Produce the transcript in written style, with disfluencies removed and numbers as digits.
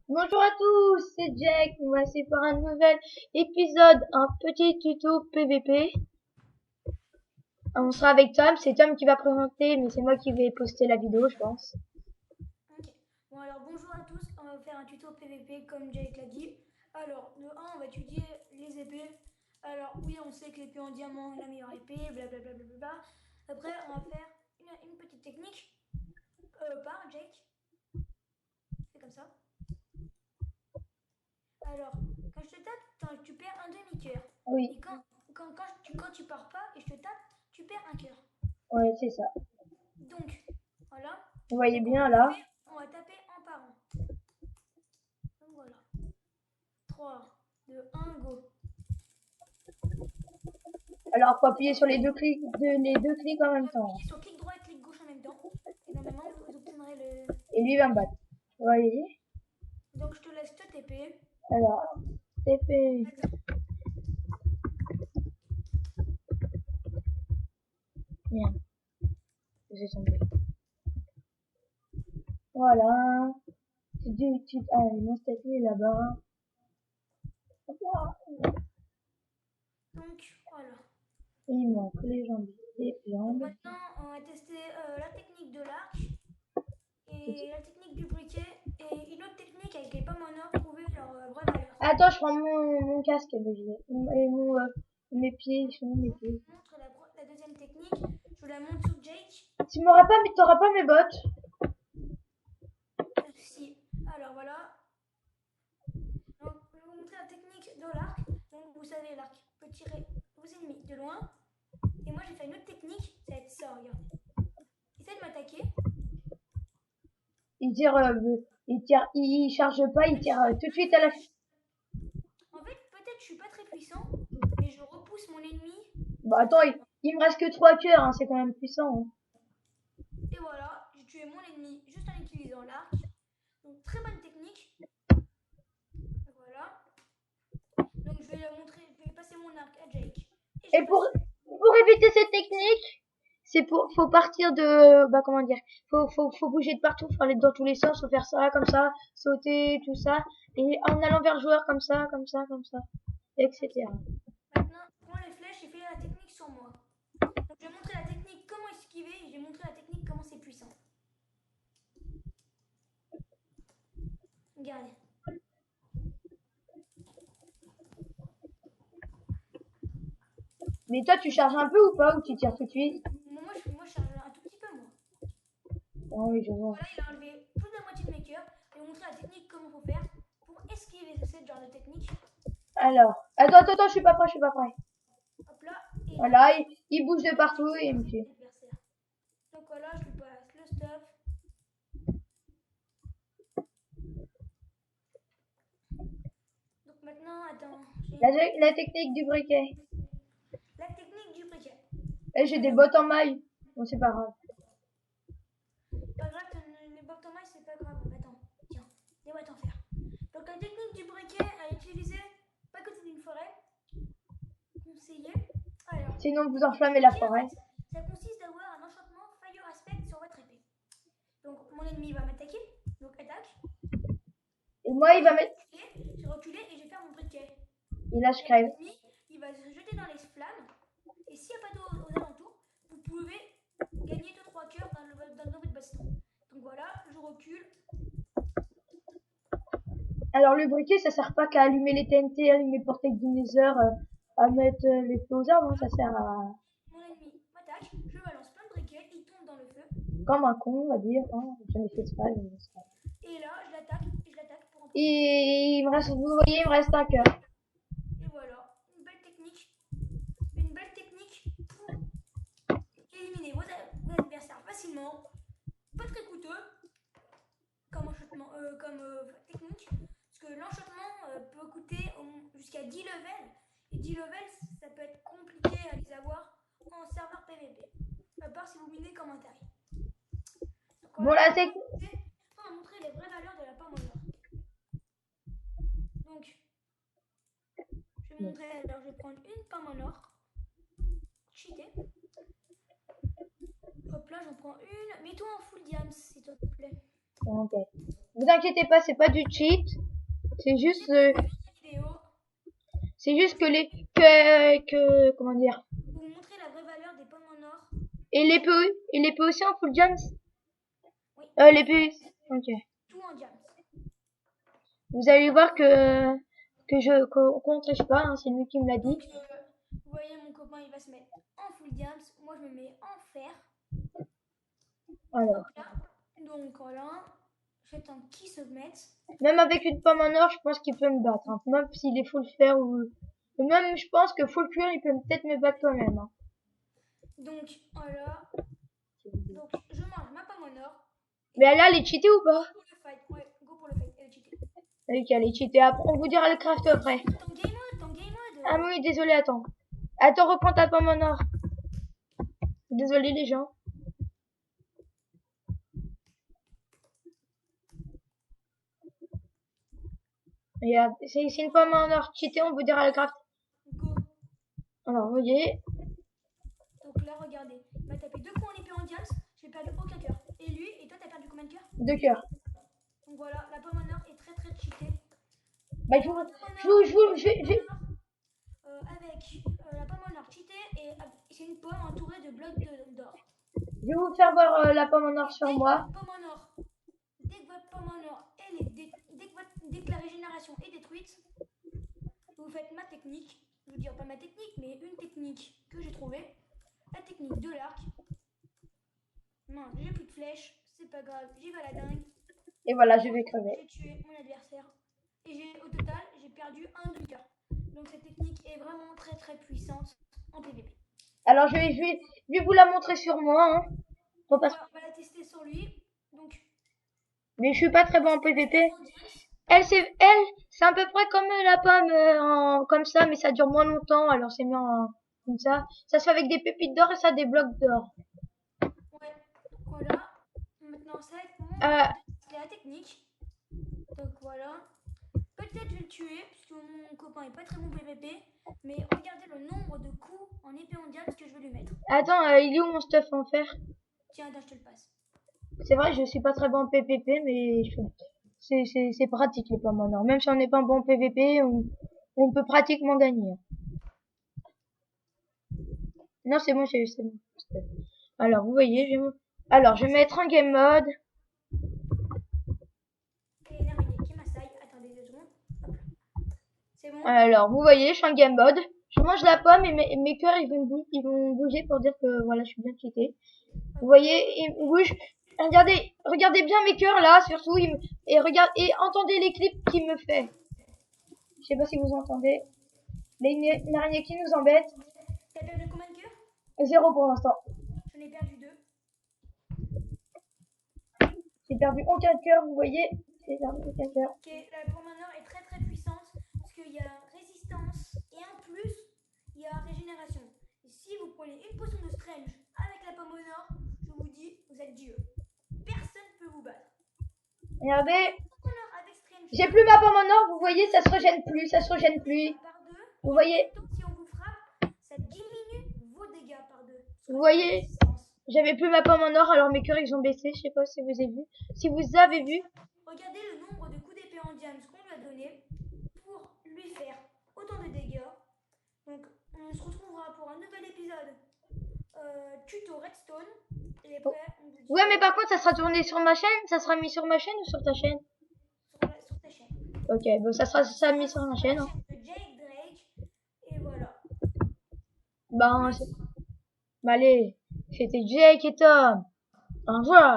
Bonjour à tous, c'est Jack, nous voici pour un nouvel épisode, un petit tuto PVP. On sera avec Tom, c'est Tom qui va présenter, mais c'est moi qui vais poster la vidéo, je pense. Ok. Bon alors bonjour à tous, on va faire un tuto PVP comme Jake l'a dit. Alors de 1 on va étudier les épées. Alors oui on sait que l'épée en diamant est la meilleure épée, blablabla. Après on va faire une petite technique par Jake. C'est comme ça. Alors quand je te tape, tu perds un demi-cœur. Oui, Et quand tu pars pas et je te tape, tu perds un cœur. ouais, c'est ça. Donc voilà. Vous voyez Donc bien là. on va taper en parant. Donc voilà. 3, 2, 1, go. Alors, faut appuyer sur les deux clics, en même temps. Appuyez sur clic droit et clic gauche en même temps. Et normalement, vous obtiendrez le. Et lui va me battre. Vous voyez? Donc, je te laisse te TP. Alors, TP. Merde, j'ai tombé. Voilà. Allez, mon statut est là-bas. Hop là. Donc, voilà. Il manque les jambes. Les Donc, jambes. maintenant, on va tester la technique de l'arc et la technique du briquet et une autre technique avec les pommes en or, trouver leur vraie valeur. Attends, je prends mon casque et mes pieds, ils sont où mes Donc, pieds? je montre la deuxième technique. Je vous la montre sous Jake. T'auras pas mes bottes. Si. Alors, voilà. Donc, je vais vous montrer la technique de l'arc. Donc, vous savez, l'arc peut tirer vos ennemis de loin. Et moi, j'ai fait une autre technique. Ça va être ça, regardez. Essaye de m'attaquer. Il charge pas, il tire tout de suite à la. En fait, peut-être je suis pas très puissant, mais je repousse mon ennemi. Bah attends, il me reste que 3 cœurs, hein, c'est quand même puissant. Hein. Et voilà, j'ai tué mon ennemi juste en utilisant l'arc. Donc, très bonne technique. Voilà. Donc, je vais la montrer, je vais passer mon arc à Jake. Et je Et vais passer. pour éviter cette technique, faut partir de, bah comment dire, faut bouger de partout, faut aller dans tous les sens, faut faire ça, comme ça, sauter, tout ça, et en allant vers le joueur comme ça, etc. Ok. Maintenant, prends les flèches et fais la technique sur moi. Donc, je vais montrer la technique comment esquiver et je vais montrer la technique comment c'est puissant. Regardez. Mais toi, tu charges un peu ou pas, ou tu tires tout de suite? Moi, je charge un tout petit peu, moi. Oh oui, je vois. Voilà, il a enlevé plus de la moitié de mes cœurs. Je vais vous montrer la technique comment faut faire pour esquiver ce genre de technique. Alors, attends, je suis pas prêt. Hop là, et là, Voilà, il bouge de partout et il me tue. l'adversaire. Donc voilà, je lui passe le stuff. Donc maintenant, attends, La technique du briquet. la technique du briquet. Et j'ai des Alors, bottes en maille. Bon, c'est pas grave. pas grave, les bottes en maille, c'est pas grave. Attends, tiens, les boîtes en fer. Donc la technique du briquet à utiliser pas à côté d'une forêt. Conseillé. Alors, Sinon, vous le enflammez la briquet, en forêt. fait, ça consiste à avoir un enchantement Fire Aspect sur votre épée. Donc mon ennemi va m'attaquer, donc attaque. Et moi, il Moi va mettre. j'ai reculé et je vais faire mon briquet. Et là, je Et mon crève. ennemi, il va se jeter dans les flammes. Et s'il n'y a pas d'eau aux alentours, vous pouvez gagner 2-3 cœurs dans votre baston. Donc voilà, je recule. Alors, le briquet, ça sert pas qu'à allumer les TNT, allumer le portail du Nether, à mettre les feux aux arbres. Hein, ça sert à. Mon ennemi m'attaque, je balance plein de briquets, il tombe dans le feu. Comme un con, on va dire. Hein. J'en ai fait exprès. Et là, je l'attaque pour en profiter. Et il me reste, vous voyez, il me reste un cœur. Et voilà, une belle technique. Une belle technique pour éliminer vos adversaires facilement. Pas très coûteux comme enchantement, technique. Parce que l'enchantement peut coûter jusqu'à 10 levels. Et 10 levels, ça peut être compliqué à les avoir en serveur PVP. À part si vous minez comme un taré. Donc Bon, voilà, là, c'est. on va montrer les vraies valeurs de la pomme en or. Donc, je vais montrer, alors je vais prendre une pomme en or. Cheaté. Hop là, j'en prends une. Mets-toi en full diams, s'il te plaît. Ok. Vous inquiétez pas, c'est pas du cheat. C'est juste, Vidéo c'est juste que comment dire. pour vous montrer la vraie valeur des pommes en or. Et l'épée aussi en full gems. Oui, L'épée. Ok. tout en diamants. Vous allez voir qu'on triche pas, hein, c'est lui qui me l'a dit. Donc, vous voyez, mon copain, il va se mettre en full diamants. Moi, je me mets en fer. Alors, Là. Donc, voilà. J'attends qu'il se mette. même avec une pomme en or, je pense qu'il peut me battre. Hein. Même s'il est full fer ou même, je pense que full cuir, il peut peut-être me battre quand même. Hein. Donc, voilà. Donc, je mange ma pomme en or. Mais là, elle est cheatée ou pas? Pour le fight. Ouais, go pour le fight. Elle est cheatée. Ok, elle est cheatée. Après, on vous dira le craft après. Ton game mode. Ah oui, désolé, attends. Attends, reprends ta pomme en or. Désolé les gens. Regarde, c'est une pomme en or cheatée, on vous dira le craft. Go. Alors, vous voyez. Donc là, regardez. Il m'a tapé 2 coups en épée en diams. J'ai perdu aucun cœur. Et lui, et toi, t'as perdu combien de cœurs? 2 cœurs. Donc voilà, la pomme en or est très très cheatée. Bah, je vais. Avec la pomme en or cheatée et c'est une pomme entourée de blocs d'or. Je vais vous faire voir la pomme en or sur moi. Dès que votre pomme en or, dès que la régénération est détruite, vous faites ma technique. Je veux dire pas ma technique, mais une technique que j'ai trouvée. La technique de l'arc. Non, j'ai plus de flèches, c'est pas grave, j'y vais à la dingue. Et voilà, je vais crever. J'ai tué mon adversaire. Et au total, j'ai perdu un demi-cœur. Donc cette technique est vraiment très très puissante en PvP. Alors, je vais vous la montrer sur moi. Hein. On va la tester sur lui. Donc, mais je suis pas très bon en PvP. Elle, c'est à peu près comme la pomme comme ça, mais ça dure moins longtemps. Alors, c'est mieux comme ça. Ça se fait avec des pépites d'or et ça des blocs d'or. Ouais, voilà. Maintenant, ça va être la technique. Donc voilà. Peut-être je vais le tuer, puisque mon copain est pas très bon PvP. Mais regardez le nombre de coups en épée en diamant que je vais lui mettre. Attends, il est où mon stuff en fer? Tiens, attends, je te le passe. C'est vrai, je suis pas très bon en PvP, mais c'est pratique les pommes en or. Même si on n'est pas bon en PvP, on peut pratiquement gagner. Non, c'est bon, c'est bon. Alors, vous voyez, je vais mettre un game mode. Et l'araignée qui m'assaille. Attendez 2 secondes. Hop. C'est bon. Alors, vous voyez, je suis en game mode. Je mange la pomme et mes cœurs, ils vont bouger pour dire que voilà, je suis bien cheaté. Vous voyez, ils bougent. Regardez bien mes cœurs là, surtout, et entendez les clips qu'il me fait. Je sais pas si vous entendez. Mais une araignée qui nous embête. T'as perdu combien de cœurs? 0 pour l'instant. J'en ai perdu 2. J'ai perdu aucun cœur, vous voyez. J'ai perdu aucun cœur. Ok, la pomme en or est très très puissante parce qu'il y a résistance et en plus il y a régénération. Et si vous prenez une potion de strange avec la pomme en or, je vous dis, vous êtes Dieu. Personne ne peut vous battre. Regardez. Avec strange, J'ai plus ma pomme en or, vous voyez, ça se régène plus, ça se régène plus. par 2. Vous voyez. Si on vous frappe, ça diminue vos dégâts par 2. Vous voyez. J'avais plus ma pomme en or, alors mes cœurs ils ont baissé. Je sais pas si vous avez vu. Si vous avez vu. Regardez le nombre de coups d'épée en diamant qu'on lui a donné pour lui faire autant de dégâts. Donc on se retrouvera pour un nouvel épisode tuto redstone. Et après, on vous dit Ouais, mais par contre, ça sera tourné sur ma chaîne. Ça sera mis sur ma chaîne ou sur ta chaîne? sur ta chaîne. Ok, bon, ça sera mis sur ma chaîne. Hein. De Jake Drake. Et voilà. Ben, allez, c'était Jake et Tom. Au revoir.